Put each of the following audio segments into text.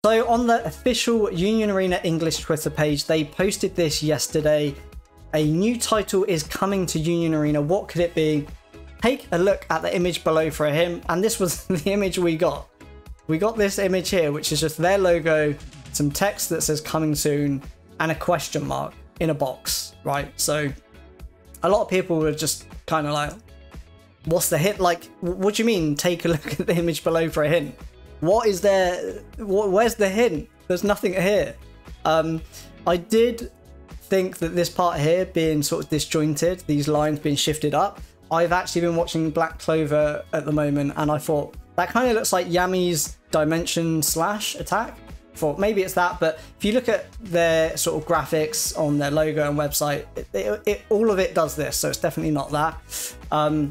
So on the official Union Arena English Twitter page, they posted this yesterday. A new title is coming to Union Arena. What could it be? Take a look at the image below for him. And this was the image we got. We got this image here, which is just their logo, some text that says coming soon, and a question mark in a box, right? So a lot of people were just kind of like, what's the hint? Like, what do you mean? Take a look at the image below for a hint. What is there? Where's the hint? There's nothing here. I did think that this part here being sort of disjointed, these lines being shifted up. I've actually been watching Black Clover at the moment, and I thought that kind of looks like Yami's Dimension Slash attack. Thought maybe it's that, but if you look at their sort of graphics on their logo and website, all of it does this, so it's definitely not that.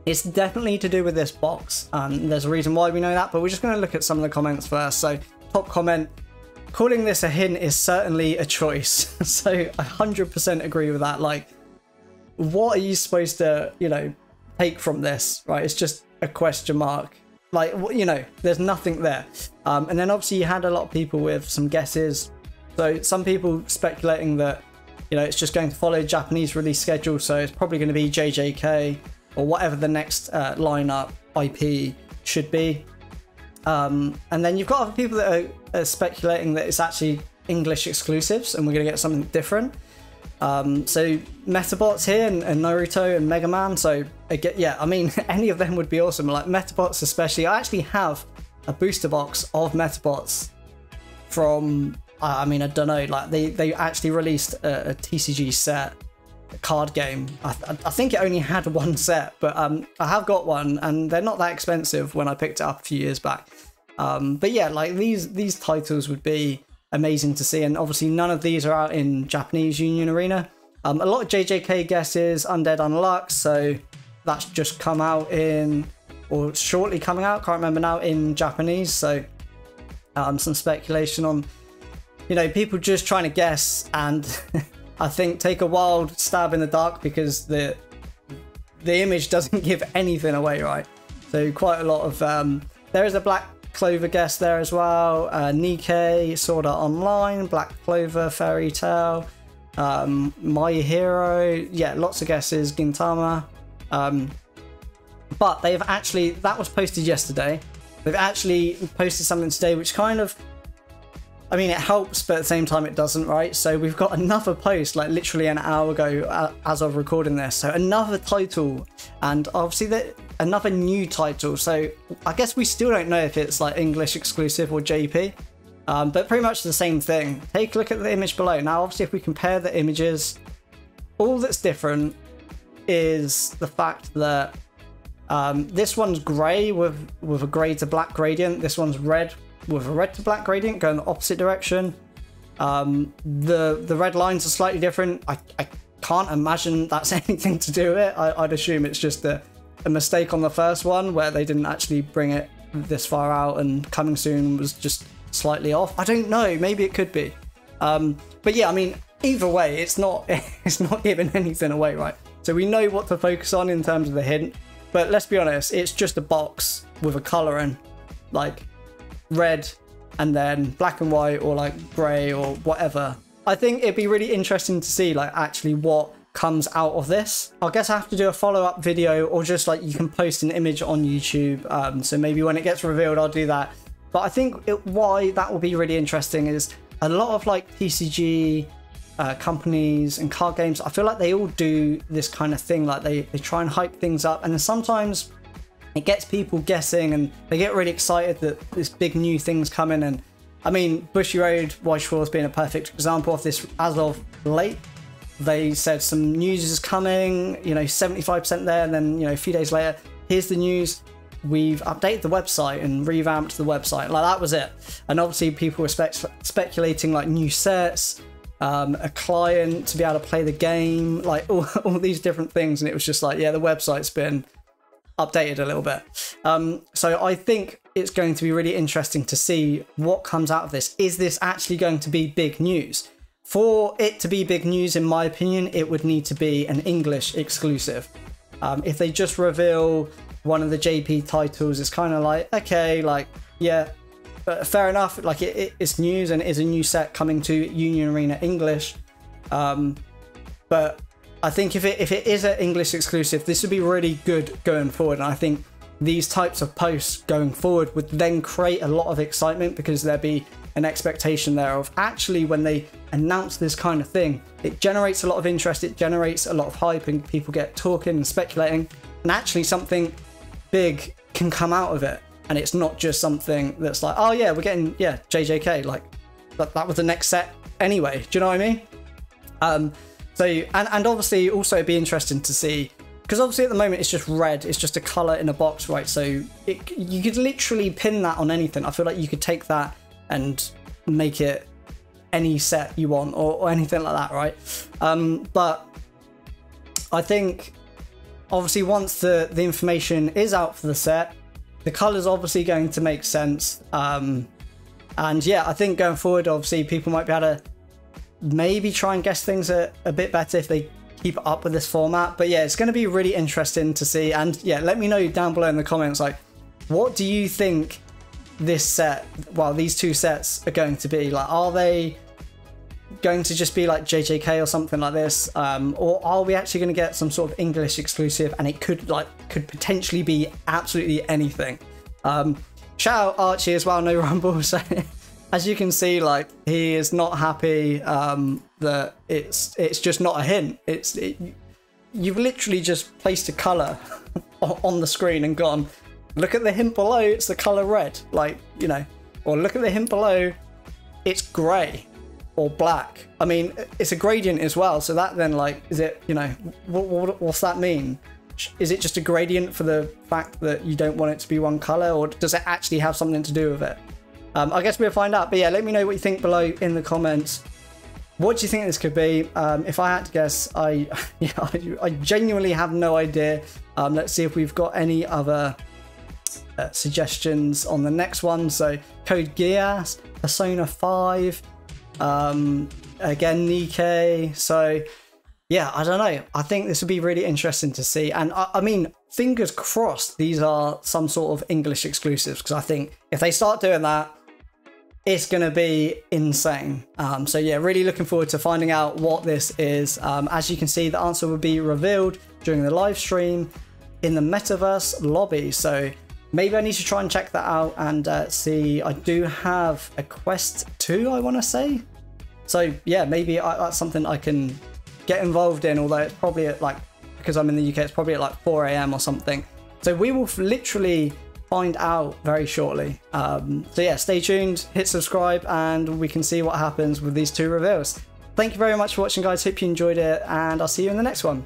It's definitely to do with this box, and there's a reason why we know that, but we're just going to look at some of the comments first. So top comment, calling this a hint is certainly a choice. So I 100% agree with that. Like, what are you supposed to, you know, take from this, right? It's just a question mark. Like, you know, there's nothing there. And then obviously you had a lot of people with some guesses. So some people speculating that, you know, it's just going to follow Japanese release schedule. So it's probably going to be JJK or whatever the next lineup IP should be. And then you've got other people that are speculating that it's actually English exclusives and we're going to get something different. So Metabots here and Naruto and Mega Man. So again, yeah, I mean, any of them would be awesome. Like Metabots especially. I actually have a booster box of Metabots from, I mean, I don't know, like they actually released a TCG set, a card game. I think it only had one set, but I have got one and they're not that expensive when I picked it up a few years back. But yeah, like these titles would be amazing to see, and obviously none of these are out in Japanese Union Arena. A lot of JJK guesses, Undead Unluck, so that's just come out in, or shortly coming out, can't remember now, in Japanese. So some speculation on, you know, people just trying to guess, and I think take a wild stab in the dark because the image doesn't give anything away, right? So quite a lot of there is a Black Clover guess there as well. Nikkei, Sword Art Online, Black Clover, Fairy Tail, My Hero. Yeah, lots of guesses. Gintama. But they've actually, that was posted yesterday. They've actually posted something today which kind of, I mean, it helps, but at the same time it doesn't, right? So we've got another post, like literally an hour ago as of recording this. So another title, and obviously another new title. So I guess we still don't know if it's like English exclusive or JP, but pretty much the same thing. Take a look at the image below. Now, obviously, if we compare the images, all that's different is the fact that this one's grey with a grey to black gradient. This one's red with a red to black gradient going the opposite direction. The red lines are slightly different. I can't imagine that's anything to do with it. I'd assume it's just a mistake on the first one where they didn't actually bring it this far out and coming soon was just slightly off. I don't know, maybe it could be. But yeah, I mean, either way, it's not giving anything away, right? So we know what to focus on in terms of the hint, but let's be honest, it's just a box with a colouring, like red and then black and white or like grey or whatever. I think it'd be really interesting to see like actually what comes out of this. I guess I have to do a follow-up video, or just like you can post an image on YouTube, so maybe when it gets revealed I'll do that. But I think why that will be really interesting is a lot of like TCG companies and card games, I feel like they all do this kind of thing, like they try and hype things up, and then sometimes it gets people guessing and they get really excited that this big new thing's coming. And I mean, Bushiroad Weiss being a perfect example of this. As of late, they said some news is coming, you know, 75% there, and then, you know, a few days later, here's the news. We've updated the website and revamped the website. Like, that was it. And obviously people were speculating like new sets, a client to be able to play the game, like all these different things. And it was just like, yeah, the website's been updated a little bit. So I think it's going to be really interesting to see what comes out of this. Is this actually going to be big news? For it to be big news, in my opinion, it would need to be an English exclusive. If they just reveal one of the JP titles, it's kind of like, okay, like, yeah, fair enough. Like it's news and it is a new set coming to Union Arena English. But I think if it is an English exclusive, this would be really good going forward. And I think these types of posts going forward would then create a lot of excitement, because there'd be an expectation there of actually when they announce this kind of thing, it generates a lot of interest, it generates a lot of hype, and people get talking and speculating, and actually something big can come out of it. And it's not just something that's like, oh yeah, we're getting, yeah, JJK, like that was the next set anyway. Do you know what I mean? So, and obviously also it'd be interesting to see, because obviously at the moment it's just red, it's just a color in a box, right? So you could literally pin that on anything. I feel like you could take that and make it any set you want, or anything like that, right? But I think obviously once the information is out for the set, the color's obviously going to make sense. And yeah, I think going forward, obviously people might be able to maybe try and guess things a bit better if they keep it up with this format. But yeah, it's going to be really interesting to see. And yeah, let me know down below in the comments, like, what do you think this set, well, these two sets are going to be? Like, are they going to just be like JJK or something like this, or are we actually going to get some sort of English exclusive, and it could potentially be absolutely anything? Shout out Archie as well, no rumble. So as you can see, like, he is not happy that it's just not a hint. You've literally just placed a color on the screen and gone, look at the hint below, it's the color red, like, you know, or look at the hint below, it's gray or black. I mean, it's a gradient as well, so that then, like, is it, you know, what's that mean? Is it just a gradient for the fact that you don't want it to be one color, or does it actually have something to do with it? I guess we'll find out. But yeah, let me know what you think below in the comments. What do you think this could be? If I had to guess, I genuinely have no idea. Let's see if we've got any other suggestions on the next one. So Code Geass, Persona 5, again Nikke. So yeah, I don't know. I think this would be really interesting to see. And I mean, fingers crossed these are some sort of English exclusives, because I think if they start doing that, it's going to be insane. So yeah, really looking forward to finding out what this is. As you can see, the answer will be revealed during the live stream in the Metaverse lobby. So maybe I need to try and check that out and see. I do have a Quest 2, I want to say. So yeah, maybe that's something I can get involved in, although it's probably at, like, because I'm in the UK, it's probably at like 4 AM or something. So we will literally find out very shortly. So yeah, stay tuned, hit subscribe, and we can see what happens with these two reveals. Thank you very much for watching, guys. Hope you enjoyed it, and I'll see you in the next one.